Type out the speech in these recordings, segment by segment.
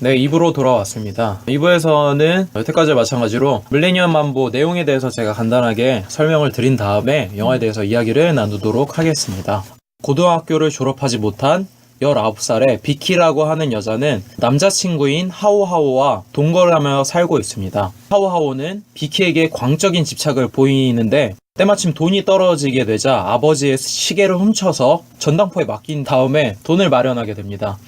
네, 2부로 돌아왔습니다. 2부에서는 여태까지 마찬가지로 밀레니엄 만보 내용에 대해서 제가 간단하게 설명을 드린 다음에 영화에 대해서 이야기를 나누도록 하겠습니다. 고등학교를 졸업하지 못한 19살의 비키라고 하는 여자는 남자친구인 하오하오와 동거를 하며 살고 있습니다. 하오하오는 비키에게 광적인 집착을 보이는데 때마침 돈이 떨어지게 되자 아버지의 시계를 훔쳐서 전당포에 맡긴 다음에 돈을 마련하게 됩니다.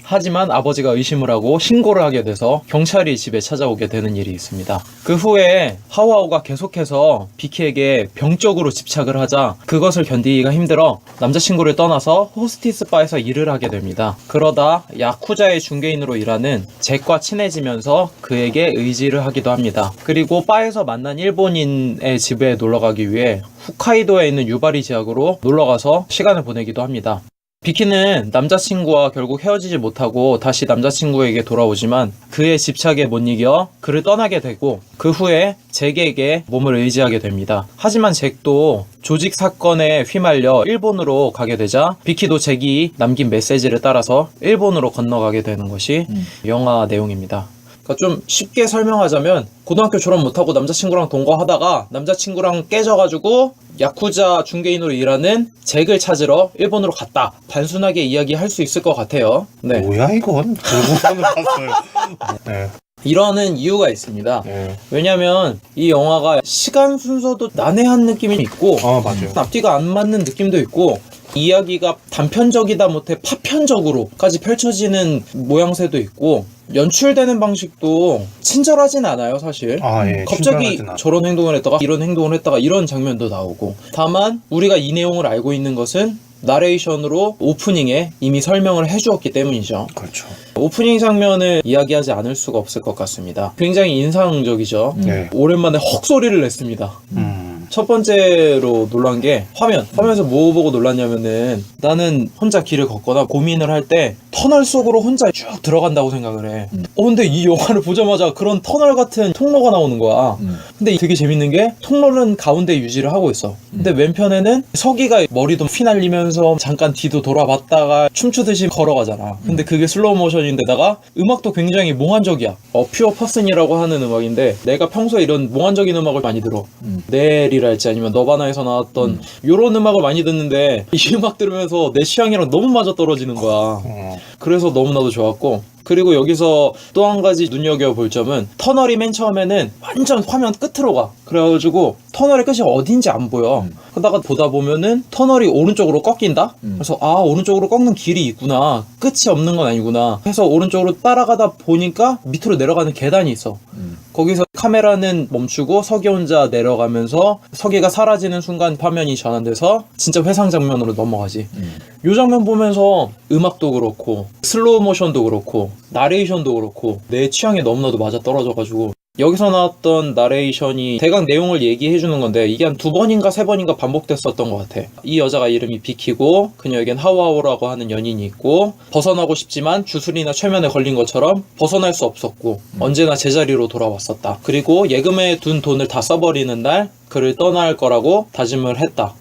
하지만 아버지가 의심을 하고 신고를 하게 돼서 경찰이 집에 찾아오게 되는 일이 있습니다. 그 후에 하오하오가 계속해서 비키에게 병적으로 집착을 하자 그것을 견디기가 힘들어 남자친구를 떠나서 호스티스 바에서 일을 하게 됩니다. 그러다 야쿠자의 중개인으로 일하는 잭과 친해지면서 그에게 의지를 하기도 합니다. 그리고 바에서 만난 일본인의 집에 놀러가기 위해 홋카이도에 있는 유바리 지역으로 놀러가서 시간을 보내기도 합니다. 비키는 남자친구와 결국 헤어지지 못하고 다시 남자친구에게 돌아오지만 그의 집착에 못 이겨 그를 떠나게 되고 그 후에 잭에게 몸을 의지하게 됩니다. 하지만 잭도 조직 사건에 휘말려 일본으로 가게 되자 비키도 잭이 남긴 메시지를 따라서 일본으로 건너가게 되는 것이 영화 내용입니다. 그러니까 좀 쉽게 설명하자면 고등학교 졸업 못하고 남자친구랑 동거하다가 남자친구랑 깨져가지고 야쿠자 중개인으로 일하는 잭을 찾으러 일본으로 갔다. 단순하게 이야기할 수 있을 것 같아요. 네. 뭐야 이건? 결국은 봤어요. 네. 이러는 이유가 있습니다. 네. 왜냐면 이 영화가 시간 순서도 난해한 느낌이 있고 맞아요. 앞뒤가 안 맞는 느낌도 있고 이야기가 단편적이다 못해 파편적으로까지 펼쳐지는 모양새도 있고 연출되는 방식도 친절하진 않아요, 사실. 예. 갑자기 저런 행동을 했다가 이런 행동을 했다가 이런 장면도 나오고. 다만 우리가 이 내용을 알고 있는 것은 나레이션으로 오프닝에 이미 설명을 해주었기 때문이죠. 그렇죠. 오프닝 장면을 이야기하지 않을 수가 없을 것 같습니다. 굉장히 인상적이죠. 네. 오랜만에 헉소리를 냈습니다. 첫 번째로 놀란 게 화면에서 뭐 보고 놀랐냐면은 나는 혼자 길을 걷거나 고민을 할 때 터널 속으로 혼자 쭉 들어간다고 생각을 해. 근데 이 영화를 보자마자 그런 터널 같은 통로가 나오는 거야. 근데 되게 재밌는 게 통로는 가운데 유지를 하고 있어. 근데 왼편에는 서기가 머리도 휘날리면서 잠깐 뒤도 돌아봤다가 춤추듯이 걸어가잖아. 근데 그게 슬로우 모션인데다가 음악도 굉장히 몽환적이야. 퓨어 퍼슨이라고 하는 음악인데 내가 평소에 이런 몽환적인 음악을 많이 들어. 넬이랄지 아니면 너바나에서 나왔던 요런 음악을 많이 듣는데 이 음악 들으면서 내 취향이랑 너무 맞아떨어지는 거야. 그래서 너무나도 좋았고 그리고 여기서 또 한 가지 눈여겨볼 점은 터널이 맨 처음에는 완전 화면 끝으로 가. 그래가지고 터널의 끝이 어딘지 안 보여. 그러다가 보다 보면은 터널이 오른쪽으로 꺾인다? 그래서 오른쪽으로 꺾는 길이 있구나. 끝이 없는 건 아니구나. 해서 오른쪽으로 따라가다 보니까 밑으로 내려가는 계단이 있어. 거기서 카메라는 멈추고 서기 혼자 내려가면서 서기가 사라지는 순간 화면이 전환돼서 진짜 회상 장면으로 넘어가지. 이 장면 보면서 음악도 그렇고 슬로우 모션도 그렇고 나레이션도 그렇고 내 취향에 너무나도 맞아떨어져가지고 여기서 나왔던 나레이션이 대강 내용을 얘기해주는 건데 이게 한 2번인가 3번인가 반복됐었던 것 같아. 이 여자가 이름이 비키고 그녀에겐 하오하오라고 하는 연인이 있고 벗어나고 싶지만 주술이나 최면에 걸린 것처럼 벗어날 수 없었고 언제나 제자리로 돌아왔었다. 그리고 예금에 둔 돈을 다 써버리는 날 그를 떠날 거라고 다짐을 했다.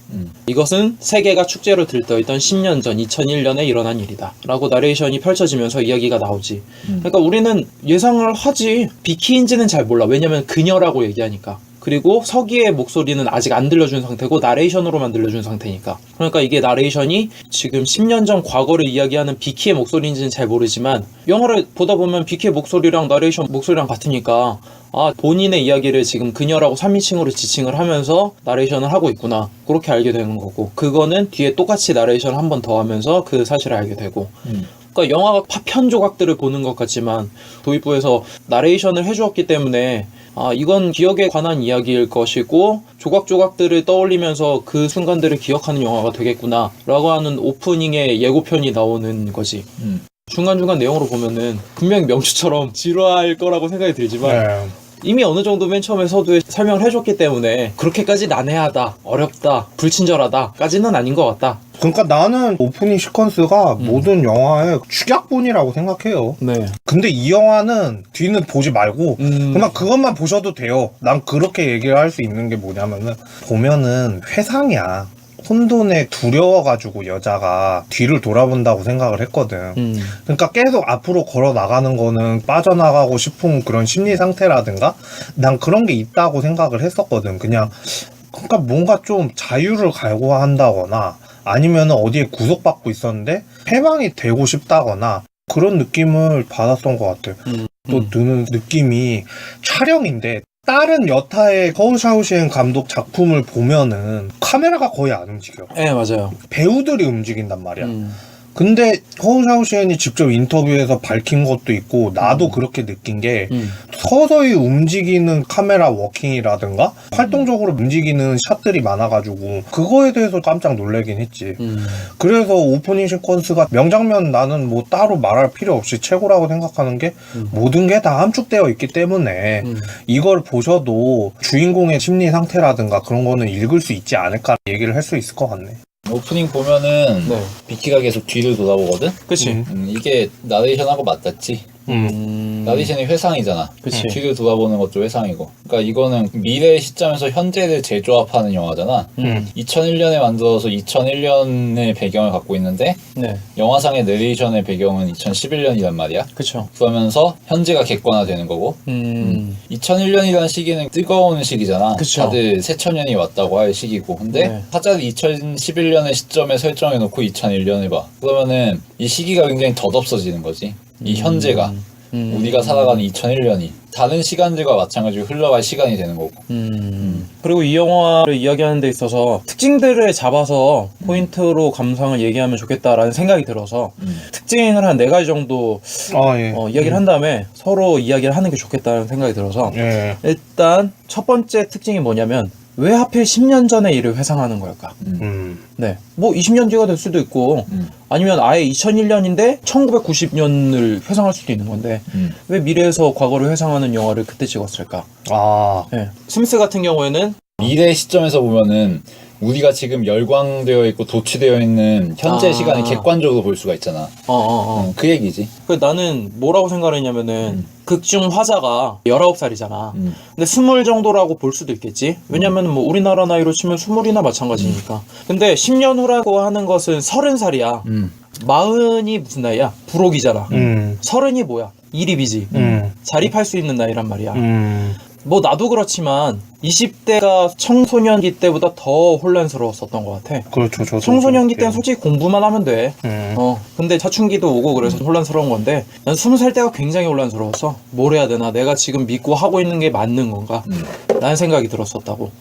이것은 세계가 축제로 들떠있던 10년 전 2001년에 일어난 일이다 라고 나레이션이 펼쳐지면서 이야기가 나오지. 그러니까 우리는 예상을 하지. 비키인지는 잘 몰라. 왜냐면 그녀라고 얘기하니까. 그리고 서기의 목소리는 아직 안 들려준 상태고 나레이션으로만 들려준 상태니까. 그러니까 이게 나레이션이 지금 10년 전 과거를 이야기하는 비키의 목소리인지는 잘 모르지만 영화를 보다 보면 비키의 목소리랑 나레이션 목소리랑 같으니까 본인의 이야기를 지금 그녀라고 3인칭으로 지칭을 하면서 나레이션을 하고 있구나. 그렇게 알게 되는 거고 그거는 뒤에 똑같이 나레이션을 한 번 더 하면서 그 사실을 알게 되고 그러니까 영화가 파편 조각들을 보는 것 같지만 도입부에서 나레이션을 해주었기 때문에 이건 기억에 관한 이야기일 것이고 조각조각들을 떠올리면서 그 순간들을 기억하는 영화가 되겠구나 라고 하는 오프닝의 예고편이 나오는 거지. 중간중간 내용으로 보면은 분명히 명추처럼 지루할 거라고 생각이 들지만 이미 어느 정도 맨 처음에 서두에 설명을 해줬기 때문에 그렇게까지 난해하다, 어렵다, 불친절하다 까지는 아닌 것 같다. 그러니까 나는 오프닝 시퀀스가 모든 영화의 축약본이라고 생각해요. 네. 근데 이 영화는 뒤는 보지 말고 그냥 그것만 보셔도 돼요. 난 그렇게 얘기를 할 수 있는 게 뭐냐면은 보면은 회상이야. 혼돈에 두려워가지고 여자가 뒤를 돌아본다고 생각을 했거든. 그러니까 계속 앞으로 걸어 나가는 거는 빠져나가고 싶은 그런 심리 상태라든가 난 그런 게 있다고 생각을 했었거든. 그러니까 뭔가 좀 자유를 갈구한다거나 아니면 어디에 구속받고 있었는데 해방이 되고 싶다거나 그런 느낌을 받았던 것 같아요. 또 드는 느낌이 촬영인데 다른 여타의 허우샤오시엔 감독 작품을 보면은 카메라가 거의 안 움직여. 네, 맞아요. 배우들이 움직인단 말이야. 근데 허우샤오시엔이 직접 인터뷰에서 밝힌 것도 있고 나도 그렇게 느낀 게 서서히 움직이는 카메라 워킹이라든가 활동적으로 움직이는 샷들이 많아가지고 그거에 대해서 깜짝 놀라긴 했지. 그래서 오프닝 시퀀스가 명장면 나는 뭐 따로 말할 필요 없이 최고라고 생각하는 게 모든 게 다 함축되어 있기 때문에 이걸 보셔도 주인공의 심리 상태라든가 그런 거는 읽을 수 있지 않을까 얘기를 할 수 있을 것 같네. 오프닝 보면은 네. 비키가 계속 뒤를 돌아보거든? 그치. 이게 나레이션하고 맞닿지? 나레이션이 회상이잖아. 그치. 뒤를 돌아보는 것도 회상이고. 그러니까 이거는 미래의 시점에서 현재를 재조합하는 영화잖아. 2001년에 만들어서 2001년의 배경을 갖고 있는데 네. 영화상의 내레이션의 배경은 2011년이란 말이야. 그쵸. 그러면서 현재가 객관화되는 거고 2001년이라는 시기는 뜨거운 시기잖아. 그쵸. 다들 새천년이 왔다고 할 시기고. 근데 네. 타짜를 2011년의 시점에 설정해놓고 2001년을 봐. 그러면은 이 시기가 굉장히 덧없어지는 거지. 이 현재가. 우리가 살아가는 2001년이 다른 시간들과 마찬가지로 흘러갈 시간이 되는 거고. 그리고 이 영화를 이야기하는 데 있어서 특징들을 잡아서 포인트로 감상을 얘기하면 좋겠다라는 생각이 들어서 특징을 한 4가지 정도 예. 이야기를 한 다음에 서로 이야기를 하는 게 좋겠다는 생각이 들어서 예. 일단 첫 번째 특징이 뭐냐면 왜 하필 10년 전의 일을 회상하는 걸까? 네. 뭐 20년 뒤가 될 수도 있고 아니면 아예 2001년인데 1990년을 회상할 수도 있는 건데 왜 미래에서 과거를 회상하는 영화를 그때 찍었을까? 네. 스미스 같은 경우에는 미래 시점에서 보면은 우리가 지금 열광되어 있고 도취되어 있는 현재 시간을 객관적으로 볼 수가 있잖아. 그 얘기지. 나는 뭐라고 생각을 했냐면은 극중 화자가 19살이잖아. 근데 20 정도라고 볼 수도 있겠지. 왜냐면 뭐 우리나라 나이로 치면 20이나 마찬가지니까. 근데 10년 후라고 하는 것은 30살이야. 40이 무슨 나이야? 불혹이잖아. 30이 뭐야? 이립이지. 자립할 수 있는 나이란 말이야. 뭐 나도 그렇지만 20대가 청소년기 때보다 더 혼란스러웠었던 것 같아. 그렇죠. 저도 청소년기 때는 그렇게. 솔직히 공부만 하면 돼. 근데 사춘기도 오고 그래서 혼란스러운 건데 난 20살 때가 굉장히 혼란스러웠어. 뭘 해야 되나? 내가 지금 믿고 하고 있는 게 맞는 건가? 라는 생각이 들었었다고.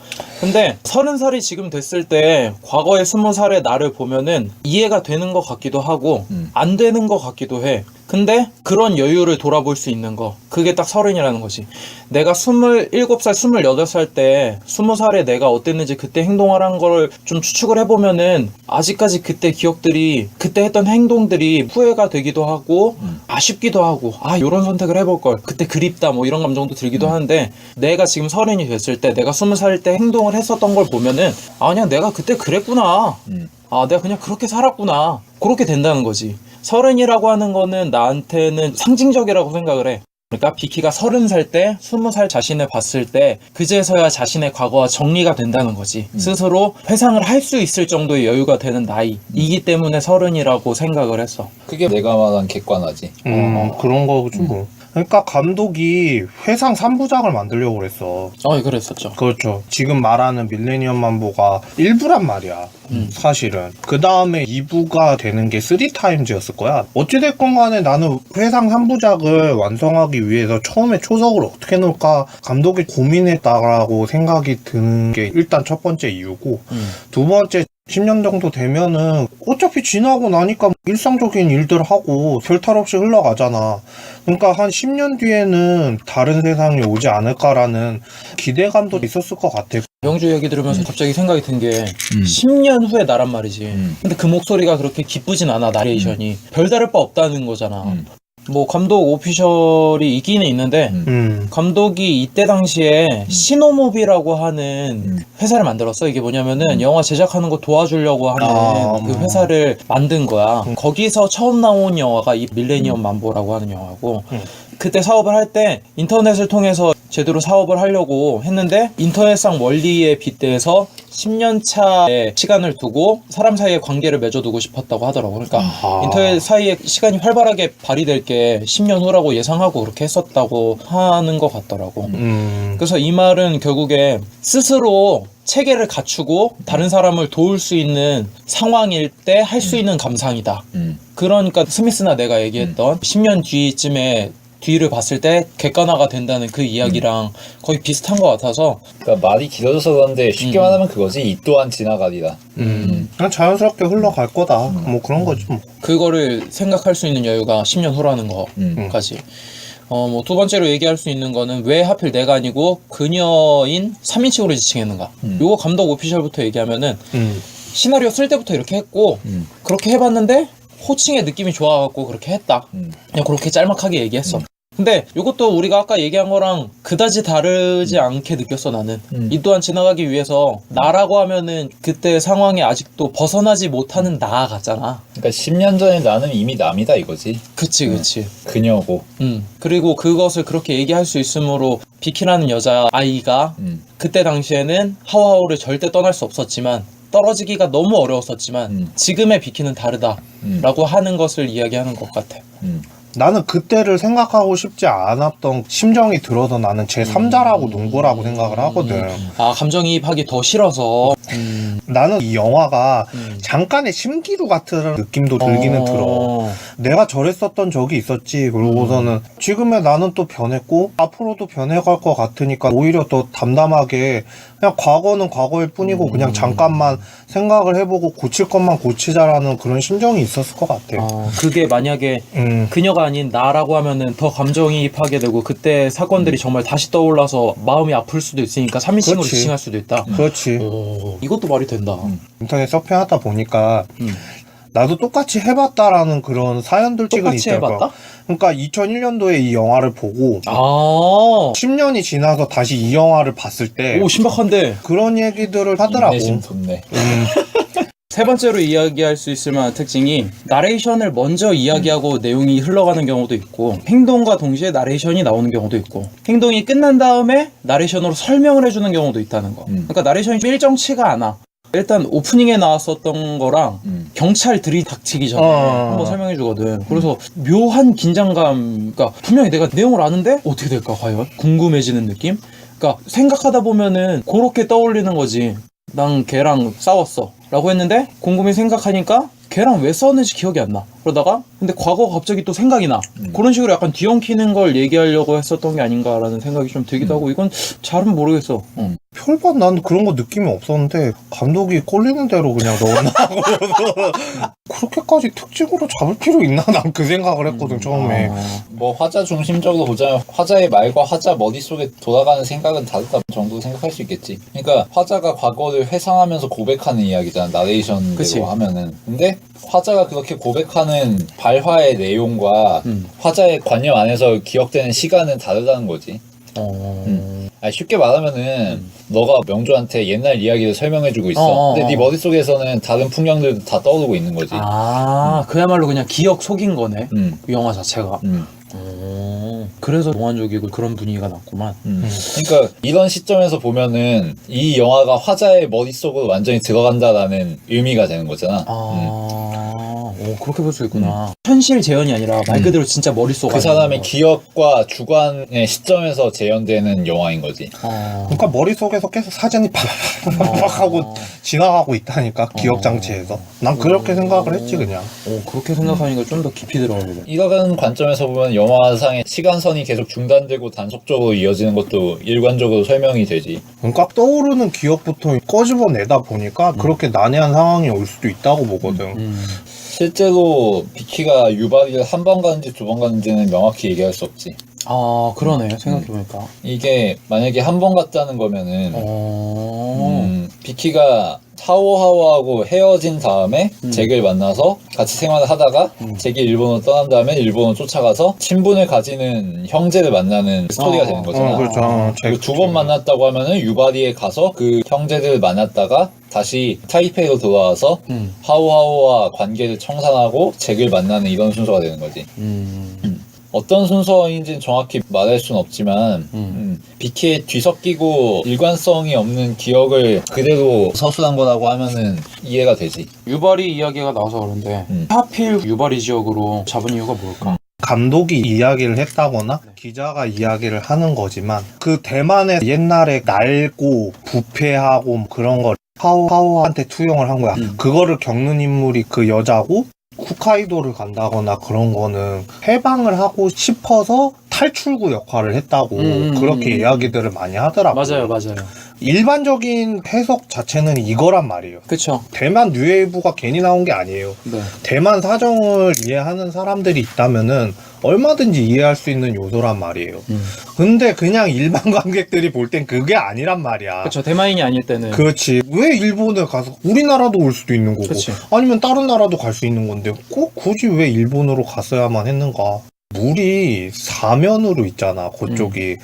근데 30살이 지금 됐을 때 과거의 20살의 나를 보면은 이해가 되는 것 같기도 하고 안 되는 것 같기도 해. 근데 그런 여유를 돌아볼 수 있는 거 그게 딱 30이라는 거지. 내가 27살, 28살 때 20살에 내가 어땠는지 그때 행동하라는 걸 좀 추측을 해보면은 아직까지 그때 기억들이 그때 했던 행동들이 후회가 되기도 하고 아쉽기도 하고 요런 선택을 해볼 걸 그때 그립다 뭐 이런 감정도 들기도 하는데 내가 지금 30이 됐을 때 내가 20살 때 행동을 했었던 걸 보면은 그냥 내가 그때 그랬구나. 내가 그냥 그렇게 살았구나. 그렇게 된다는 거지. 30이라고 하는 거는 나한테는 상징적이라고 생각을 해. 그러니까 비키가 30살 때 20살 자신을 봤을 때 그제서야 자신의 과거와 정리가 된다는 거지. 스스로 회상을 할 수 있을 정도의 여유가 되는 나이이기 때문에 30이라고 생각을 했어. 그게 내가 말한 객관화지. 그런 거죠 뭐. 그러니까 감독이 회상 3부작을 만들려고 그랬어. 그랬었죠. 그렇죠. 지금 말하는 밀레니엄 만보가 1부란 말이야. 사실은. 그 다음에 2부가 되는 게 3타임즈였을 거야. 어찌됐건 간에 나는 회상 3부작을 완성하기 위해서 처음에 초석을 어떻게 놓을까 감독이 고민했다라고 생각이 드는 게 일단 첫 번째 이유고 두 번째 10년 정도 되면은 어차피 지나고 나니까 일상적인 일들 하고 별 탈 없이 흘러가잖아. 그러니까 한 10년 뒤에는 다른 세상이 오지 않을까라는 기대감도 있었을 것 같아. 영주 얘기 들으면서 갑자기 생각이 든 게 10년 후의 나란 말이지. 근데 그 목소리가 그렇게 기쁘진 않아. 나레이션이 별다를 바 없다는 거잖아. 뭐 감독 오피셜이 있기는 있는데 감독이 이때 당시에 시노모비라고 하는 회사를 만들었어. 이게 뭐냐면은 영화 제작하는 거 도와주려고 하는 그 회사를 만든 거야. 거기서 처음 나온 영화가 이 밀레니엄 만보라고 하는 영화고 그때 사업을 할 때 인터넷을 통해서 제대로 사업을 하려고 했는데 인터넷상 원리에 빗대서 10년 차의 시간을 두고 사람 사이의 관계를 맺어두고 싶었다고 하더라고. 그러니까 인터넷 사이에 시간이 활발하게 발휘될 게 10년 후라고 예상하고 그렇게 했었다고 하는 것 같더라고. 그래서 이 말은 결국에 스스로 체계를 갖추고 다른 사람을 도울 수 있는 상황일 때 할 수 있는 감상이다. 그러니까 스미스나 내가 얘기했던 10년 뒤쯤에 뒤를 봤을 때 객관화가 된다는 그 이야기랑 거의 비슷한 것 같아서. 그러니까 말이 길어져서 그런데 쉽게 말하면 그거지. 이 또한 지나가리라. 그냥 자연스럽게 흘러갈 거다. 뭐 그런 거지 뭐. 그거를 생각할 수 있는 여유가 10년 후라는 거까지. 뭐 두 번째로 얘기할 수 있는 거는 왜 하필 내가 아니고 그녀인 3인칭으로 지칭했는가. 요거 감독 오피셜부터 얘기하면은 시나리오 쓸 때부터 이렇게 했고 그렇게 해봤는데 호칭의 느낌이 좋아갖고 그렇게 했다. 그냥 그렇게 짤막하게 얘기했어. 근데 이것도 우리가 아까 얘기한 거랑 그다지 다르지 않게 느꼈어 나는. 이 또한 지나가기 위해서 나라고 하면은 그때 상황에 아직도 벗어나지 못하는 나 같잖아. 그러니까 10년 전에 나는 이미 남이다 이거지. 그치. 그녀고. 그리고 그것을 그렇게 얘기할 수 있으므로 비키라는 여자아이가 그때 당시에는 하오하오를 절대 떠날 수 없었지만 떨어지기가 너무 어려웠었지만 지금의 비키는 다르다라고 하는 것을 이야기하는 것 같아. 나는 그때를 생각하고 싶지 않았던 심정이 들어서 나는 제3자라고 논 거라고 생각을 하거든. 아, 감정이입하기 더 싫어서. 나는 이 영화가 잠깐의 심기루 같은 느낌도 들기는 들어. 내가 저랬었던 적이 있었지. 그러고서는 지금의 나는 또 변했고 앞으로도 변해갈 것 같으니까 오히려 더 담담하게 그냥 과거는 과거일 뿐이고 그냥 잠깐만 생각을 해보고 고칠 것만 고치자라는 그런 심정이 있었을 것 같아. 그게 만약에 그녀가 아닌 나라고 하면은 더 감정이입하게 되고 그때 사건들이 정말 다시 떠올라서 마음이 아플 수도 있으니까 3인칭으로 그렇지. 지칭할 수도 있다. 그렇지. 이것도 말이 된다. 인터넷 서핑하다 보니까 나도 똑같이 해봤다라는 그런 사연들 찍은 똑같이 있더라고요. 해봤다? 그러니까 2001년도에 이 영화를 보고 아, 10년이 지나서 다시 이 영화를 봤을 때 오, 신박한데. 그런 얘기들을 하더라고. 인내심 돋네. 세 번째로 이야기할 수 있을 만한 특징이 나레이션을 먼저 이야기하고 내용이 흘러가는 경우도 있고 행동과 동시에 나레이션이 나오는 경우도 있고 행동이 끝난 다음에 나레이션으로 설명을 해주는 경우도 있다는 거. 그러니까 나레이션이 일정치가 않아. 일단 오프닝에 나왔었던 거랑 경찰 들이닥치기 전에 한번 설명해 주거든. 그래서 묘한 긴장감, 그러니까 분명히 내가 내용을 아는데 어떻게 될까 과연? 궁금해지는 느낌? 그러니까 생각하다 보면은 그렇게 떠올리는 거지. 난 걔랑 싸웠어 라고 했는데 곰곰이 생각하니까 걔랑 왜 싸웠는지 기억이 안 나. 그러다가 근데 과거가 갑자기 또 생각이 나. 그런 식으로 약간 뒤엉키는 걸 얘기하려고 했었던 게 아닌가라는 생각이 좀 들기도 하고 이건 잘은 모르겠어. 별반 난 그런 거 느낌이 없었는데 감독이 꼴리는 대로 그냥 넣어놔고 그렇게까지 특징으로 잡을 필요 있나? 난 그 생각을 했거든 처음에. 뭐 화자 중심적으로 보자면 화자의 말과 화자 머릿속에 돌아가는 생각은 다르다 정도 생각할 수 있겠지. 그러니까 화자가 과거를 회상하면서 고백하는 이야기잖아. 나레이션대로 그치. 하면은. 근데 화자가 그렇게 고백하는 발화의 내용과 화자의 관념 안에서 기억되는 시간은 다르다는 거지. 아니, 쉽게 말하면은 너가 명조한테 옛날 이야기를 설명해주고 있어. 근데 네 머릿속에서는 다른 풍경들도 다 떠오르고 있는 거지. 그야말로 그냥 기억 속인 거네. 이 영화 자체가. 그래서 몽환적이고 그런 분위기가 났구만. 그러니까 이런 시점에서 보면은 이 영화가 화자의 머릿속으로 완전히 들어간다라는 의미가 되는 거잖아. 그렇게 볼 수 있구나. 현실 재현이 아니라 말 그대로 진짜 머릿속 그 사람의 기억과 주관의 시점에서 재현되는 영화인 거지. 그러니까 머릿속에서 계속 사진이 팍팍팍 하고 지나가고 있다니까 기억 장치에서. 난 그렇게 생각을 했지 그냥. 그렇게 생각하니까 좀 더 깊이 들어가거든. 이런 관점에서 보면 영화상의 시간선이 계속 중단되고 단속적으로 이어지는 것도 일관적으로 설명이 되지. 그러니까 떠오르는 기억부터 꺼집어내다 보니까 그렇게 난해한 상황이 올 수도 있다고 보거든. 실제로 비키가 유바리를 한 번 가는지 두 번 가는지는 명확히 얘기할 수 없지. 그러네. 생각해보니까. 이게 만약에 한 번 갔다는 거면은 비키가 하오하오하고 헤어진 다음에 잭을 만나서 같이 생활을 하다가 잭이 일본으로 떠난 다음에 일본으로 쫓아가서 친분을 가지는 형제를 만나는 스토리가 되는 거잖아. 그렇죠. 그리고 두 번 만났다고 하면은 유바리에 가서 그 형제들을 만났다가 다시 타이페이로 돌아와서 하오하오와 관계를 청산하고 잭을 만나는 이런 순서가 되는 거지. 어떤 순서인지는 정확히 말할 수는 없지만 BK에 뒤섞이고 일관성이 없는 기억을 그대로 서술한 거라고 하면은 이해가 되지. 유바리 이야기가 나와서 그런데 하필 유바리 지역으로 잡은 이유가 뭘까? 감독이 이야기를 했다거나 기자가 이야기를 하는 거지만 그 대만에 옛날에 날고 부패하고 그런 걸 하오한테 투영을 한 거야. 그거를 겪는 인물이 그 여자고 홋카이도를 간다거나 그런 거는 해방을 하고 싶어서 탈출구 역할을 했다고 그렇게 이야기들을 많이 하더라고요. 맞아요. 일반적인 해석 자체는 이거란 말이에요. 그쵸. 대만 뉴웨이브가 괜히 나온 게 아니에요. 네. 대만 사정을 이해하는 사람들이 있다면은 얼마든지 이해할 수 있는 요소란 말이에요. 근데 그냥 일반 관객들이 볼 땐 그게 아니란 말이야. 그쵸. 대만인이 아닐 때는. 그렇지. 왜 일본에 가서 우리나라도 올 수도 있는 거고 그치. 아니면 다른 나라도 갈 수 있는 건데 꼭 굳이 왜 일본으로 갔어야만 했는가? 물이 사면으로 있잖아. 그쪽이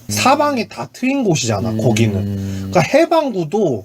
사방이 다 트인 곳이잖아. 거기는. 그러니까 해방구도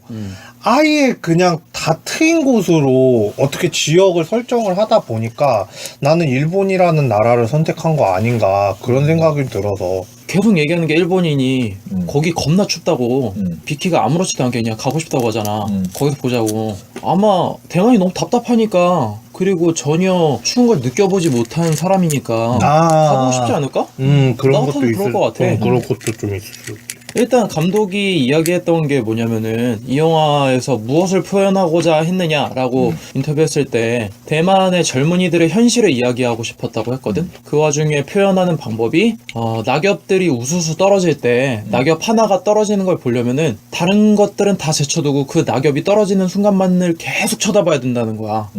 아예 그냥 다 트인 곳으로 어떻게 지역을 설정을 하다 보니까 나는 일본이라는 나라를 선택한 거 아닌가 그런 생각이 들어서. 계속 얘기하는 게 일본인이 거기 겁나 춥다고 비키가 아무렇지도 않게 그냥 가고 싶다고 하잖아. 거기서 보자고. 아마 대만이 너무 답답하니까 그리고 전혀 추운 걸 느껴보지 못한 사람이니까 가고 싶지 않을까? 그런 나 것도 같으면 있을 그럴 것 같아. 그런 것도 좀 있을 수 있지. 일단 감독이 이야기했던 게 뭐냐면은 이 영화에서 무엇을 표현하고자 했느냐라고 인터뷰했을 때 대만의 젊은이들의 현실을 이야기하고 싶었다고 했거든. 그 와중에 표현하는 방법이 낙엽들이 우수수 떨어질 때 낙엽 하나가 떨어지는 걸 보려면은 다른 것들은 다 제쳐두고 그 낙엽이 떨어지는 순간만을 계속 쳐다봐야 된다는 거야.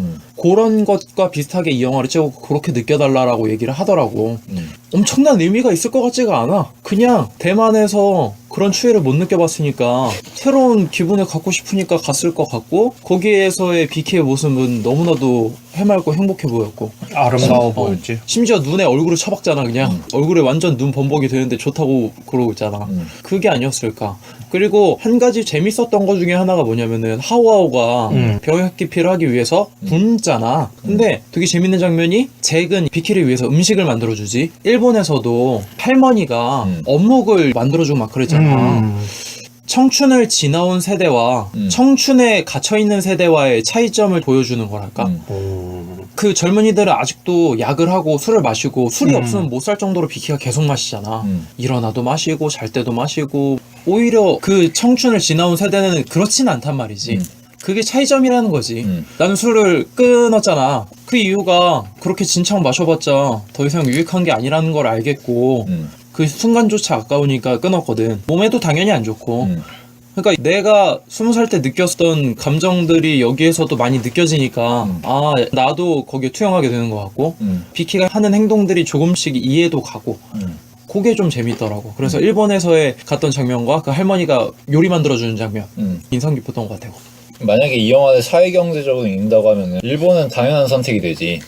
그런 것과 비슷하게 이 영화를 찍고 그렇게 느껴달라고 얘기를 하더라고. 엄청난 의미가 있을 것 같지가 않아. 그냥 대만에서 그런 추위를 못 느껴봤으니까 새로운 기분을 갖고 싶으니까 갔을 것 같고 거기에서의 BK의 모습은 너무나도 해맑고 행복해 보였고 아름다워 보였지. 심지어 눈에 얼굴을 쳐박잖아. 그냥 얼굴에 완전 눈 범벅이 되는데 좋다고 그러고 있잖아. 그게 아니었을까. 그리고 한 가지 재밌었던 것 중에 하나가 뭐냐면은 하오하오가 병역 기피를 하기 위해서 굶잖아. 근데 되게 재밌는 장면이 잭은 비키를 위해서 음식을 만들어주지. 일본에서도 할머니가 어묵을 만들어주고 막 그랬잖아. 청춘을 지나온 세대와 청춘에 갇혀있는 세대와의 차이점을 보여주는 거랄까? 그 젊은이들은 아직도 약을 하고 술을 마시고 술이 없으면 못 살 정도로 비키가 계속 마시잖아. 일어나도 마시고 잘 때도 마시고 오히려 그 청춘을 지나온 세대는 그렇진 않단 말이지. 그게 차이점이라는 거지. 나는 술을 끊었잖아. 그 이유가 그렇게 진창 마셔봤자 더 이상 유익한 게 아니라는 걸 알겠고 그 순간조차 아까우니까 끊었거든. 몸에도 당연히 안 좋고. 그러니까 내가 20살 때 느꼈던 감정들이 여기에서도 많이 느껴지니까 나도 거기에 투영하게 되는 것 같고 비키가 하는 행동들이 조금씩 이해도 가고 그게 좀 재밌더라고. 그래서 일본에서의 갔던 장면과 그 할머니가 요리 만들어주는 장면 인상 깊었던 것 같아요. 만약에 이 영화를 사회경제적으로 읽는다고 하면은 일본은 당연한 선택이 되지.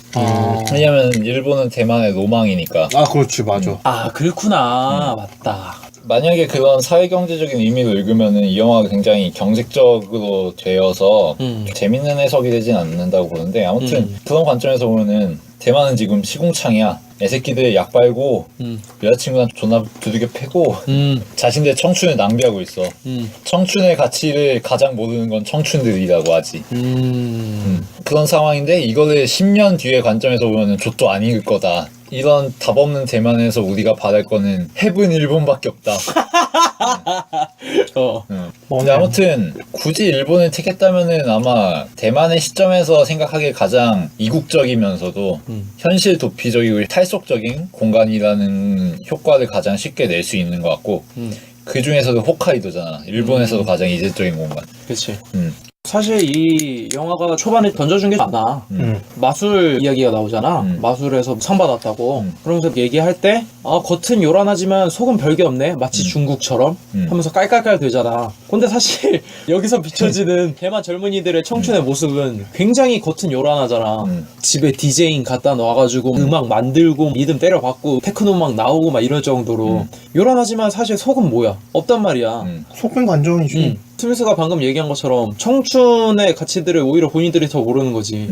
왜냐면 일본은 대만의 로망이니까. 그렇지, 맞아. 그렇구나. 맞다. 만약에 그런 사회경제적인 의미로 읽으면은 이 영화가 굉장히 경색적으로 되어서 재밌는 해석이 되진 않는다고 보는데 아무튼 그런 관점에서 보면은 대만은 지금 시궁창이야. 애새끼들 약 빨고 여자친구랑 존나 두들겨 패고 자신들의 청춘을 낭비하고 있어. 청춘의 가치를 가장 모르는 건 청춘들이라고 하지. 그런 상황인데 이거를 10년 뒤의 관점에서 보면은 좆도 아닐 거다. 이런 답 없는 대만에서 우리가 바랄 거는 해븐 일본밖에 없다. 근데 아무튼 굳이 일본을 택했다면은 아마 대만의 시점에서 생각하기에 가장 이국적이면서도 현실 도피적이고 탈속적인 공간이라는 효과를 가장 쉽게 낼 수 있는 것 같고 그 중에서도 홋카이도잖아. 일본에서도 가장 이질적인 공간. 그치. 사실 이 영화가 초반에 던져준 게 많아. 마술 이야기가 나오잖아. 마술에서 상 받았다고. 그러면서 얘기할 때 겉은 요란하지만 속은 별게 없네. 마치 중국처럼 하면서 깔깔깔 되잖아. 근데 사실 여기서 비춰지는 대만 젊은이들의 청춘의 모습은 굉장히 겉은 요란하잖아. 집에 디제잉 갖다 놔가지고 음악 만들고 리듬 때려박고 테크노 음악 나오고 막 이럴 정도로 요란하지만 사실 속은 뭐야? 없단 말이야. 속은 관정이지. 스미스가 방금 얘기한 것처럼 청춘의 가치들을 오히려 본인들이 더 모르는 거지.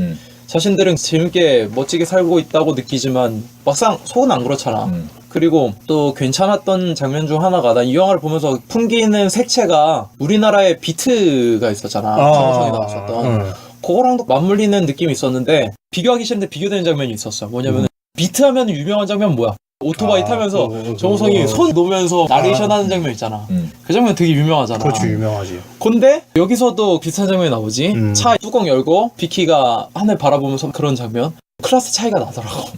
자신들은 재밌게 멋지게 살고 있다고 느끼지만 막상 속은 안 그렇잖아. 그리고 또 괜찮았던 장면 중 하나가 난 이 영화를 보면서 풍기는 색채가 우리나라의 비트가 있었잖아. 정우성이 나왔었던. 그거랑도 맞물리는 느낌이 있었는데 비교하기 싫은데 비교되는 장면이 있었어. 뭐냐면 비트 하면 유명한 장면 뭐야? 오토바이 타면서 정우성이 손 놓으면서 나레이션 하는 장면 있잖아. 그 장면 되게 유명하잖아. 그렇지, 유명하지. 근데 여기서도 비슷한 장면이 나오지. 차 뚜껑 열고 비키가 하늘 바라보면서 그런 장면. 클래스 차이가 나더라고.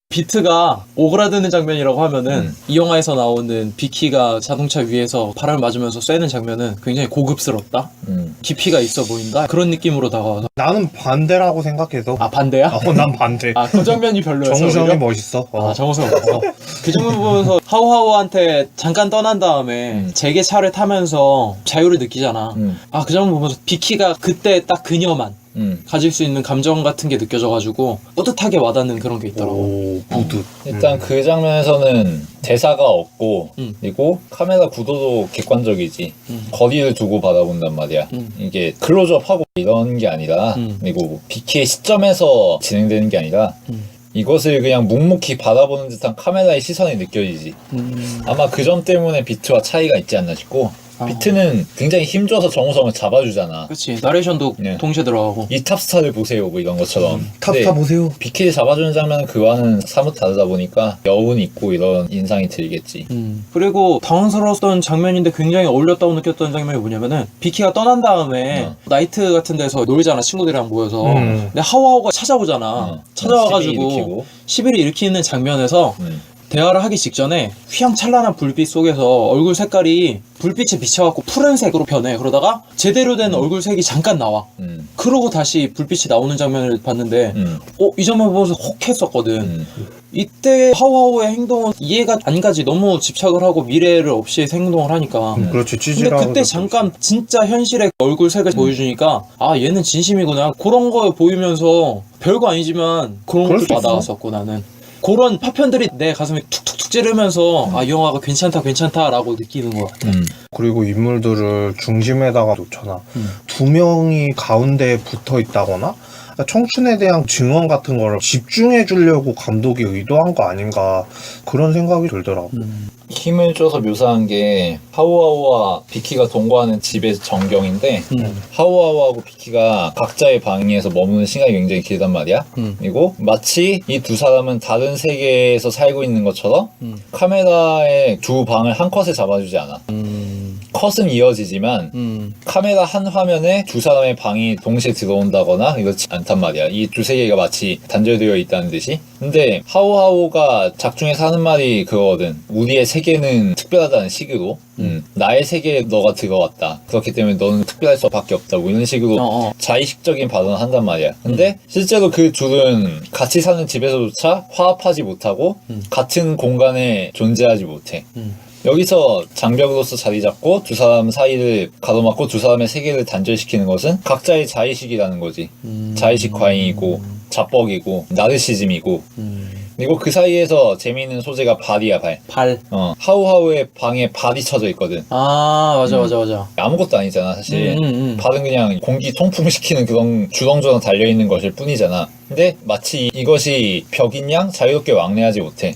비트가 오그라드는 장면이라고 하면은 이 영화에서 나오는 비키가 자동차 위에서 바람을 맞으면서 쐬는 장면은 굉장히 고급스럽다. 깊이가 있어 보인다. 그런 느낌으로 다가와서. 나는 반대라고 생각해서. 아, 반대야? 난 반대. 아, 그 장면이 별로였어. 정우성이 오히려? 멋있어. 아, 정우성 멋있어. 그 장면 보면서 하우하우한테 잠깐 떠난 다음에 제게 차를 타면서 자유를 느끼잖아. 아, 그 장면 보면서 비키가 그때 딱 그녀만 가질 수 있는 감정 같은 게 느껴져가지고 뿌듯하게 와닿는 그런 게 있더라고. 오, 뿌듯. 일단 그 장면에서는 대사가 없고 그리고 카메라 구도도 객관적이지. 거리를 두고 바라본단 말이야. 이게 클로즈업하고 이런 게 아니라 그리고 비키의 시점에서 진행되는 게 아니라 이것을 그냥 묵묵히 바라보는 듯한 카메라의 시선이 느껴지지. 아마 그 점 때문에 비트와 차이가 있지 않나 싶고 비트는 굉장히 힘줘서 정우성을 잡아주잖아. 그치. 나레이션도 네. 동시에 들어가고. 이 탑스타를 보세요 뭐 이런 것처럼. 탑스타 보세요. 비키를 잡아주는 장면은 그와는 사뭇 다르다 보니까 여운이 있고 이런 인상이 들겠지. 그리고 당황스러웠던 장면인데 굉장히 어울렸다고 느꼈던 장면이 뭐냐면은 비키가 떠난 다음에 나이트 같은 데서 놀잖아, 친구들이랑 모여서. 근데 하우하우가 찾아오잖아. 찾아와가지고 시비를 일으키는 장면에서 대화를 하기 직전에 휘황찬란한 불빛 속에서 얼굴 색깔이 불빛에 비춰갖고 푸른색으로 변해. 그러다가 제대로 된 얼굴 색이 잠깐 나와. 그러고 다시 불빛이 나오는 장면을 봤는데 이 장면 보면서 혹 했었거든. 이때 하우하우의 행동은 이해가 안 가지. 너무 집착을 하고 미래를 없이 행동을 하니까. 그렇지, 근데 찌질하고. 그때 잠깐 진짜 현실의 얼굴 색을 보여주니까 아, 얘는 진심이구나. 그런 거 보이면서 별거 아니지만 그런 그럴 것도 수 있어. 받아왔었고 나는. 그런 파편들이 내 가슴에 툭툭툭 찌르면서 아, 이 영화가 괜찮다라고 느끼는 것 같아. 그리고 인물들을 중심에다가 놓잖아. 두 명이 가운데에 붙어 있다거나 청춘에 대한 증언 같은 거를 집중해 주려고 감독이 의도한 거 아닌가 그런 생각이 들더라고. 힘을 줘서 묘사한 게 하우하우와 비키가 동거하는 집의 전경인데 하우하우하고 비키가 각자의 방에서 머무는 시간이 굉장히 길단 말이야. 그리고 마치 이 두 사람은 다른 세계에서 살고 있는 것처럼 카메라의 두 방을 한 컷에 잡아주지 않아. 컷은 이어지지만 카메라 한 화면에 두 사람의 방이 동시에 들어온다거나 이렇지 않단 말이야. 이 두 세계가 마치 단절되어 있다는 듯이. 근데 하우하우가 작중에서 하는 말이 그거거든. 우리의 세계는 특별하다는 식으로 나의 세계에 너가 들어왔다. 그렇기 때문에 너는 특별할 수밖에 없다. 뭐 이런 식으로 자의식적인 발언을 한단 말이야. 근데 실제로 그 둘은 같이 사는 집에서조차 화합하지 못하고 같은 공간에 존재하지 못해. 여기서 장벽으로서 자리 잡고 두 사람 사이를 가로막고 두 사람의 세계를 단절시키는 것은 각자의 자의식이라는 거지. 자의식 과잉이고 자뻑이고 나르시즘이고. 그리고 그 사이에서 재미있는 소재가 발이야, 발. 발. 하우하우의 방에 발이 쳐져 있거든. 아, 맞아. 아무것도 아니잖아, 사실. 발은 그냥 공기 통풍시키는 그런 주렁주렁 달려있는 것일 뿐이잖아. 근데 마치 이것이 벽인 양 자유롭게 왕래하지 못해.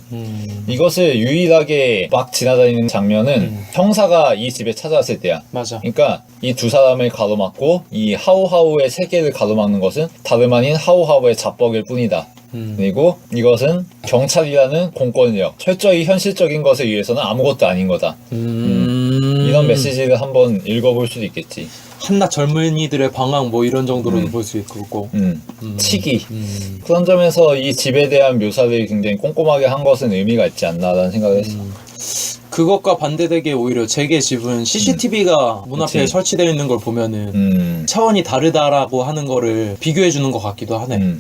이것을 유일하게 막 지나다니는 장면은 형사가 이 집에 찾아왔을 때야. 맞아. 그러니까 이 두 사람을 가로막고 이 하우하우의 세계를 가로막는 것은 다름 아닌 하우하우의 자뻑일 뿐이다. 그리고 이것은 경찰이라는 공권력, 철저히 현실적인 것에 의해서는 아무것도 아닌 거다. 이런 메시지를 한번 읽어볼 수도 있겠지. 한낱 젊은이들의 방황 뭐 이런 정도로도 볼 수 있고. 치기. 그런 점에서 이 집에 대한 묘사를 굉장히 꼼꼼하게 한 것은 의미가 있지 않나라는 생각을 했어. 그것과 반대되게 오히려 제게 집은 CCTV가 문 앞에 그치. 설치되어 있는 걸 보면은 차원이 다르다라고 하는 거를 비교해 주는 것 같기도 하네.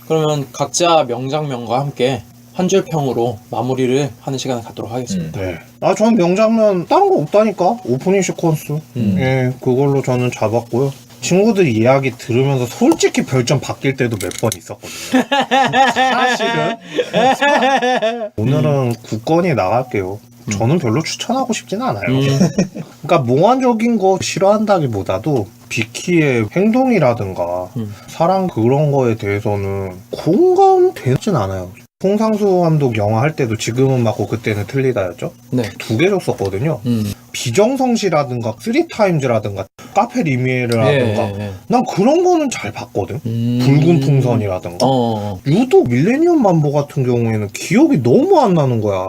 그러면 각자 명장면과 함께 한 줄 평으로 마무리를 하는 시간을 갖도록 하겠습니다. 네. 저는 명장면 다른 거 없다니까. 오프닝 시퀀스. 예, 그걸로 저는 잡았고요. 친구들 이야기 들으면서 솔직히 별점 바뀔 때도 몇 번 있었거든요. 사실은. 오늘은 9건이 나갈게요. 저는 별로 추천하고 싶지는 않아요. 그러니까 몽환적인 거 싫어한다기보다도 비키의 행동이라든가 사랑 그런 거에 대해서는 공감되진 않아요. 홍상수 감독 영화 할 때도 지금은 맞고 그때는 틀리다였죠? 네. 2개 줬었거든요. 비정성시라든가 쓰리타임즈라든가 카페 리미에르라든가 예. 난 그런 거는 잘 봤거든. 붉은 풍선이라든가 유독 밀레니엄 만보 같은 경우에는 기억이 너무 안 나는 거야.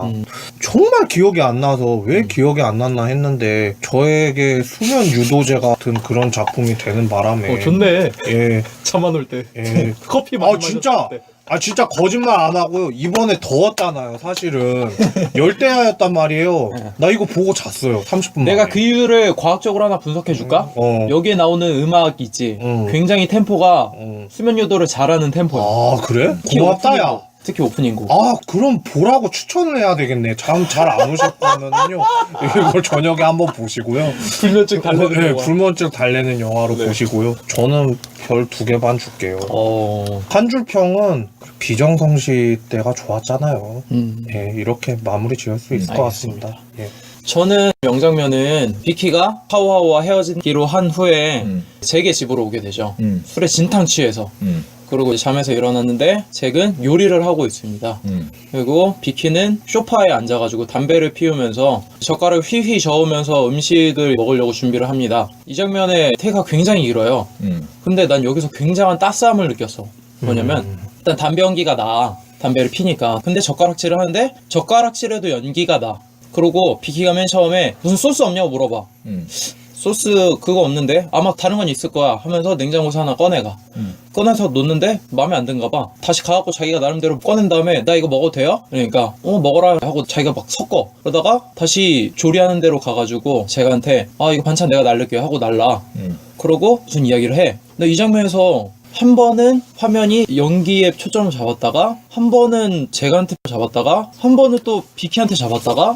정말 기억이 안 나서 왜 기억이 안 났나 했는데 저에게 수면 유도제 같은 그런 작품이 되는 바람에 좋네. 예, 잠안 올 때. 예. 커피 많이 진짜 거짓말 안 하고요. 이번에 더웠잖아요. 사실은 열대야였단 말이에요. 나 이거 보고 잤어요. 30분 내가 만에. 그 이유를 과학적으로 하나 분석해 줄까? 여기에 나오는 음악 있지. 응. 굉장히 템포가 수면 유도를 잘하는 템포야. 아 그래? 고맙다 야. 특히 오프닝곡. 아 그럼 보라고 추천을 해야 되겠네. 잠 잘 안 오실 거면은요 이걸 저녁에 한번 보시고요. 불면증 달래는 네, 영화. 불면증 달래는 영화로 네. 보시고요. 저는 별 2개 반 줄게요. 어. 한 줄 평은 비정성시 때가 좋았잖아요. 예, 이렇게 마무리 지을 수 있을 것 알겠습니다. 같습니다. 예. 저는 명장면은 비키가 하우하우와 헤어지기로 한 후에 잭의 집으로 오게 되죠. 술에 진탕 취해서. 그리고 잠에서 일어났는데 잭은 요리를 하고 있습니다. 그리고 비키는 소파에 앉아가지고 담배를 피우면서 젓가락을 휘휘 저으면서 음식을 먹으려고 준비를 합니다. 이 장면의 테이크가 굉장히 길어요. 근데 난 여기서 굉장한 따스함을 느꼈어. 뭐냐면 일단 담배 연기가 나. 담배를 피니까. 근데 젓가락질을 하는데 젓가락질에도 연기가 나. 그러고 비키가 맨 처음에 무슨 소스 없냐고 물어봐. 소스 그거 없는데 아마 다른 건 있을 거야 하면서 냉장고에서 하나 꺼내가. 꺼내서 놓는데 마음에 안 든가 봐. 다시 가갖고 자기가 나름대로 꺼낸 다음에 나 이거 먹어도 돼요? 그러니까 먹어라 하고 자기가 막 섞어. 그러다가 다시 조리하는 대로 가가지고 잭한테 아 이거 반찬 내가 날릴게요 하고 날라. 그러고 무슨 이야기를 해. 근데 이 장면에서 한 번은 화면이 연기에 초점을 잡았다가 한 번은 잭한테 잡았다가 한 번은 또 비키한테 잡았다가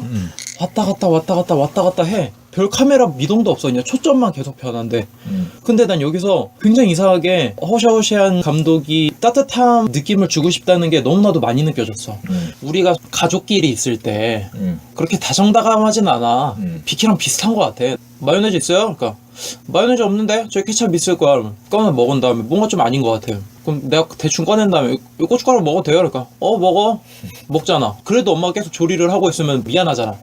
왔다 갔다 해. 별 카메라 미동도 없어. 그냥 초점만 계속 변한대. 근데 난 여기서 굉장히 이상하게 허샤허시한 감독이 따뜻한 느낌을 주고 싶다는 게 너무나도 많이 느껴졌어. 우리가 가족끼리 있을 때 그렇게 다정다감하진 않아. 비키랑 비슷한 것 같아. 마요네즈 있어요? 그러니까 마요네즈 없는데? 저기 케첩 있을 거야. 그러면 꺼내 먹은 다음에 뭔가 좀 아닌 것 같아요. 그럼 내가 대충 꺼낸 다음에 이 고춧가루 먹어도 돼요? 그러니까 먹어. 먹잖아. 그래도 엄마가 계속 조리를 하고 있으면 미안하잖아.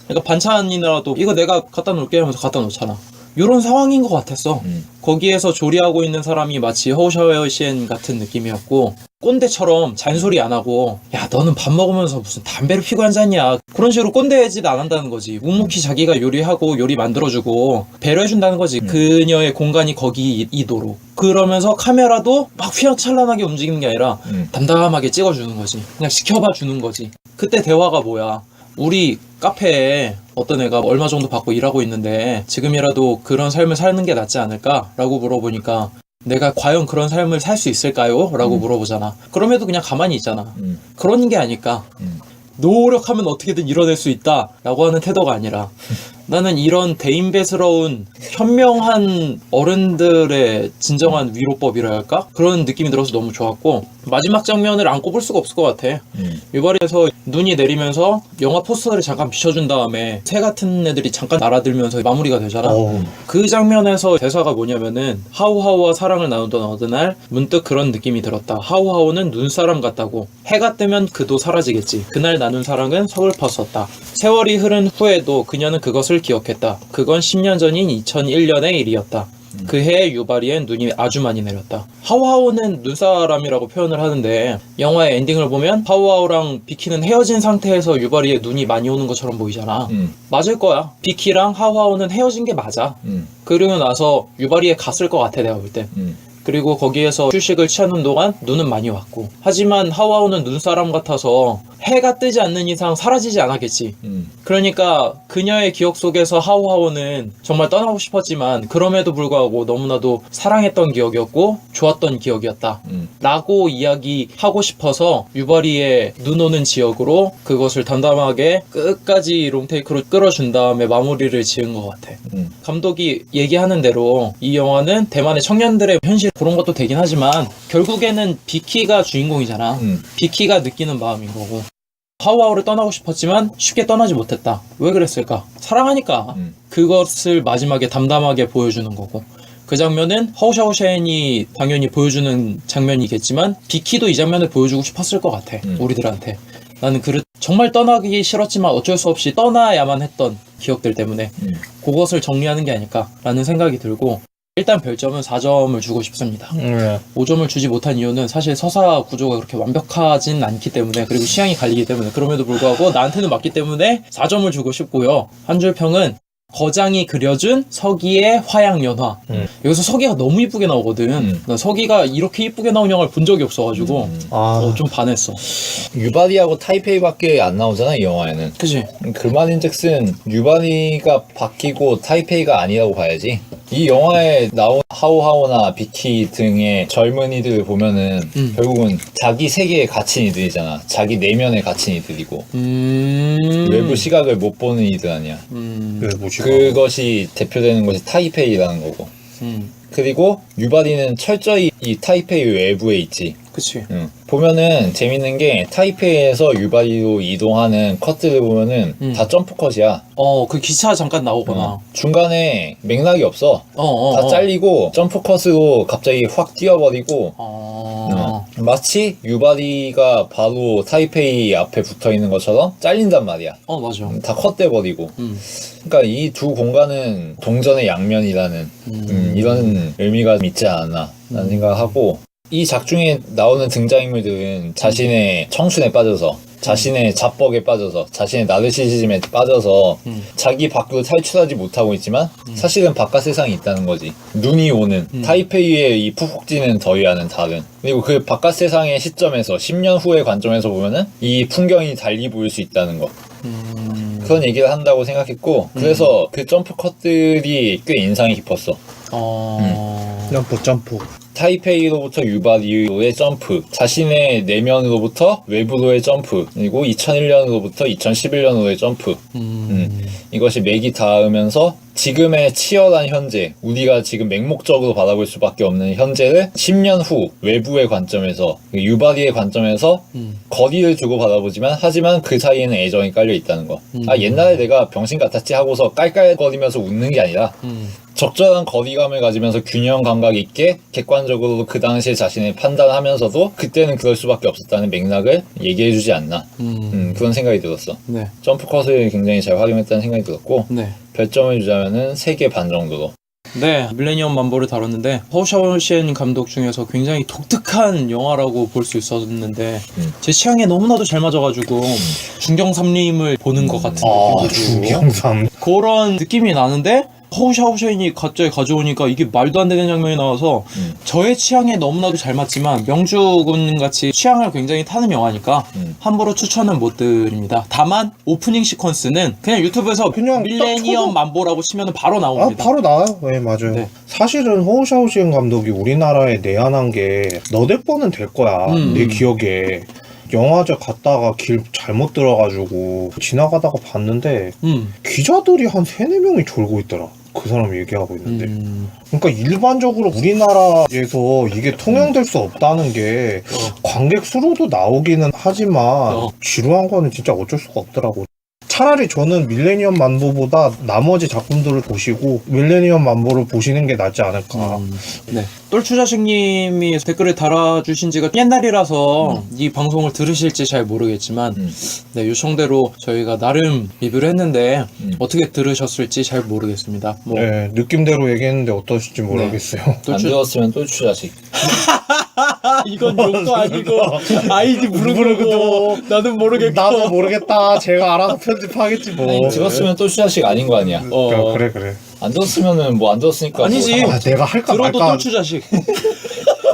그러니까 반찬이라도 이거 내가 갖다 놓을게 하면서 갖다 놓잖아. 요런 상황인 것 같았어. 거기에서 조리하고 있는 사람이 마치 허샤오시엔 같은 느낌이었고 꼰대처럼 잔소리 안 하고 야 너는 밥 먹으면서 무슨 담배를 피고 앉았냐 그런 식으로 꼰대짓 안 한다는 거지. 묵묵히 자기가 요리하고 요리 만들어주고 배려해준다는 거지. 그녀의 공간이 거기이도록. 그러면서 카메라도 막 휘황찬란하게 움직이는 게 아니라 담담하게 찍어주는 거지. 그냥 지켜봐 주는 거지. 그때 대화가 뭐야. 우리 카페에 어떤 애가 얼마 정도 받고 일하고 있는데 지금이라도 그런 삶을 사는 게 낫지 않을까? 라고 물어보니까 내가 과연 그런 삶을 살 수 있을까요? 라고 물어보잖아. 그럼에도 그냥 가만히 있잖아. 그런 게 아닐까? 노력하면 어떻게든 이뤄낼 수 있다 라고 하는 태도가 아니라 나는 이런 대인배스러운 현명한 어른들의 진정한 위로법이랄까? 그런 느낌이 들어서 너무 좋았고 마지막 장면을 안 꼽을 수가 없을 것 같아. 유발에서 눈이 내리면서 영화 포스터를 잠깐 비춰준 다음에 새 같은 애들이 잠깐 날아들면서 마무리가 되잖아. 그 장면에서 대사가 뭐냐면은 하우하우와 사랑을 나누던 어느 날 문득 그런 느낌이 들었다. 하우하우는 눈사람 같다고. 해가 뜨면 그도 사라지겠지. 그날 나눈 사랑은 서글펐었다. 세월이 흐른 후에도 그녀는 그것을 기억했다. 그건 10년 전인 2001년의 일이었다. 그해 유바리엔 눈이 아주 많이 내렸다. 하우하우는 눈사람이라고 표현을 하는데 영화의 엔딩을 보면 하우하우랑 비키는 헤어진 상태에서 유바리에 눈이 많이 오는 것처럼 보이잖아. 맞을 거야. 비키랑 하우하우는 헤어진 게 맞아. 그리고 나서 유바리에 갔을 것 같아 내가 볼 때. 그리고 거기에서 휴식을 취하는 동안 눈은 많이 왔고 하지만 하우하우는 눈사람 같아서 해가 뜨지 않는 이상 사라지지 않았겠지. 그러니까 그녀의 기억 속에서 하우하우는 정말 떠나고 싶었지만 그럼에도 불구하고 너무나도 사랑했던 기억이었고 좋았던 기억이었다 라고 이야기하고 싶어서 유바리의 눈 오는 지역으로 그것을 담담하게 끝까지 롱테이크로 끌어준 다음에 마무리를 지은 것 같아. 감독이 얘기하는 대로 이 영화는 대만의 청년들의 현실 그런 것도 되긴 하지만 결국에는 비키가 주인공이잖아. 비키가 느끼는 마음인 거고 하우하우를 떠나고 싶었지만 쉽게 떠나지 못했다. 왜 그랬을까? 사랑하니까. 그것을 마지막에 담담하게 보여주는 거고. 그 장면은 허우샤오셴이 당연히 보여주는 장면이겠지만 비키도 이 장면을 보여주고 싶었을 것 같아. 우리들한테. 나는 정말 떠나기 싫었지만 어쩔 수 없이 떠나야만 했던 기억들 때문에 그것을 정리하는 게 아닐까라는 생각이 들고 일단 별점은 4점을 주고 싶습니다. 5점을 주지 못한 이유는 사실 서사 구조가 그렇게 완벽하진 않기 때문에 그리고 취향이 갈리기 때문에 그럼에도 불구하고 나한테는 맞기 때문에 4점을 주고 싶고요. 한 줄 평은 거장이 그려준 서기의 화양연화. 여기서 서기가 너무 이쁘게 나오거든. 난 서기가 이렇게 이쁘게 나온 영화를 본 적이 없어가지고 좀 반했어. 유바리하고 타이페이밖에 안 나오잖아 이 영화에는. 그치? 그 말인즉슨 유바리가 바뀌고 타이페이가 아니라고 봐야지. 이 영화에 나온 하오하오나 비키 등의 젊은이들을 보면은 결국은 자기 세계에 갇힌 이들이잖아. 자기 내면에 갇힌 이들이고 외부 시각을 못 보는 이들 아니야. 그것이 대표되는 것이 타이페이라는 거고. 그리고 유바리는 철저히 이 타이페이 외부에 있지. 그치. 보면은 재밌는 게 타이페이에서 유바리로 이동하는 컷들을 보면은 다 점프 컷이야. 그 기차 잠깐 나오거나. 중간에 맥락이 없어. 다 잘리고 점프 컷으로 갑자기 확 뛰어버리고. 마치 유바리가 바로 타이페이 앞에 붙어 있는 것처럼 잘린단 말이야. 맞아. 다 컷돼 버리고. 그러니까 이 두 공간은 동전의 양면이라는 이런 의미가 있지 않나 라는 생각을 하고, 이 작중에 나오는 등장인물들은 자신의 청춘에 빠져서, 자신의 자뻑에 빠져서, 자신의 나르시시즘에 빠져서 자기 밖으로 탈출하지 못하고 있지만 사실은 바깥 세상이 있다는 거지. 눈이 오는 타이페이의 이 푹푹 찌는 더위와는 다른, 그리고 그 바깥 세상의 시점에서 10년 후의 관점에서 보면은 이 풍경이 달리 보일 수 있다는 거. 그런 얘기를 한다고 생각했고, 그래서 그 점프 컷들이 꽤 인상이 깊었어. 점프. 타이페이로부터 유바리로의 점프, 자신의 내면으로부터 외부로의 점프, 그리고 2001년으로부터 2011년으로의 점프. 이것이 맥이 닿으면서 지금의 치열한 현재, 우리가 지금 맹목적으로 바라볼 수밖에 없는 현재를 10년 후 외부의 관점에서, 유바리의 관점에서 거리를 두고 바라보지만 하지만 그 사이에는 애정이 깔려 있다는 거. 옛날에 내가 병신 같았지 하고서 깔깔거리면서 웃는 게 아니라 적절한 거리감을 가지면서 균형 감각 있게 객관적으로 그 당시에 자신을 판단하면서도 그때는 그럴 수밖에 없었다는 맥락을 얘기해주지 않나. 그런 생각이 들었어. 네. 점프 컷을 굉장히 잘 활용했다는 생각이 들었고, 네. 별점을 주자면은 3개 반 정도로. 네, 밀레니엄 만보를 다뤘는데 허우샤오셴 감독 중에서 굉장히 독특한 영화라고 볼 수 있었는데 제 취향에 너무나도 잘 맞아가지고 중경삼림을 보는 것 같은 느낌이 들고 중경삼. 그런 느낌이 나는데 허우샤오셴이 갑자기 가져오니까 이게 말도 안 되는 장면이 나와서 저의 취향에 너무나도 잘 맞지만 명주군 같이 취향을 굉장히 타는 영화니까 함부로 추천은 못 드립니다. 다만 오프닝 시퀀스는 그냥 유튜브에서 그냥 밀레니엄 만보라고 치면 바로 나옵니다. 바로 나와요. 네, 맞아요. 네. 사실은 허우샤오셴 감독이 우리나라에 내한한 게 너댓 번은 될 거야. 내 기억에. 영화제 갔다가 길 잘못 들어가지고 지나가다가 봤는데 기자들이 한 3-4명이 졸고 있더라. 그 사람 얘기하고 있는데. 그러니까 일반적으로 우리나라에서 이게 통용될 수 없다는 게 관객 수로도 나오기는 하지만 지루한 거는 진짜 어쩔 수가 없더라고. 차라리 저는 밀레니엄 만보보다 나머지 작품들을 보시고 밀레니엄 만보를 보시는 게 낫지 않을까. 네. 똘추자식님이 댓글을 달아주신 지가 옛날이라서 이 방송을 들으실지 잘 모르겠지만 네, 요청대로 저희가 나름 리뷰를 했는데 어떻게 들으셨을지 잘 모르겠습니다. 뭐 네, 느낌대로 얘기했는데 어떠실지 모르겠어요. 안 들었으면 똘추자식. 이건 욕도 아니고 아이디 부르고 나는 모르겠고 나도 모르겠다. 제가 알아서 편집하겠지 뭐. 아니, 들었으면 똘추자식 아닌 거 아니야. 그래. 안 들었으면은 뭐 안 들었으니까. 아니지. 뭐 내가 할까 들어도 말까. 똘추자식.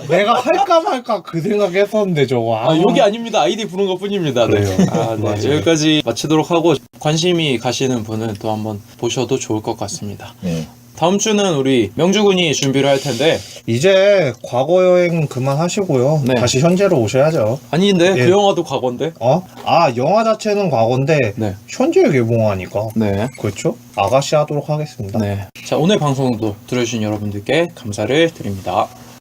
내가 할까 말까 그 생각했었는데 저거. 여기 아닙니다. 아이디 부른 것 뿐입니다. 네. 그래요. 네. 맞아요. 여기까지 마치도록 하고 관심이 가시는 분은 또 한번 보셔도 좋을 것 같습니다. 네. 다음 주는 우리 명주군이 준비를 할 텐데 이제 과거 여행 그만하시고요. 네. 다시 현재로 오셔야죠. 아닌데 예. 그 영화도 과거인데. 영화 자체는 과거인데 네. 현재에 개봉하니까. 네. 그렇죠? 아가씨 하도록 하겠습니다. 네. 자, 오늘 방송도 들어주신 여러분들께 감사를 드립니다.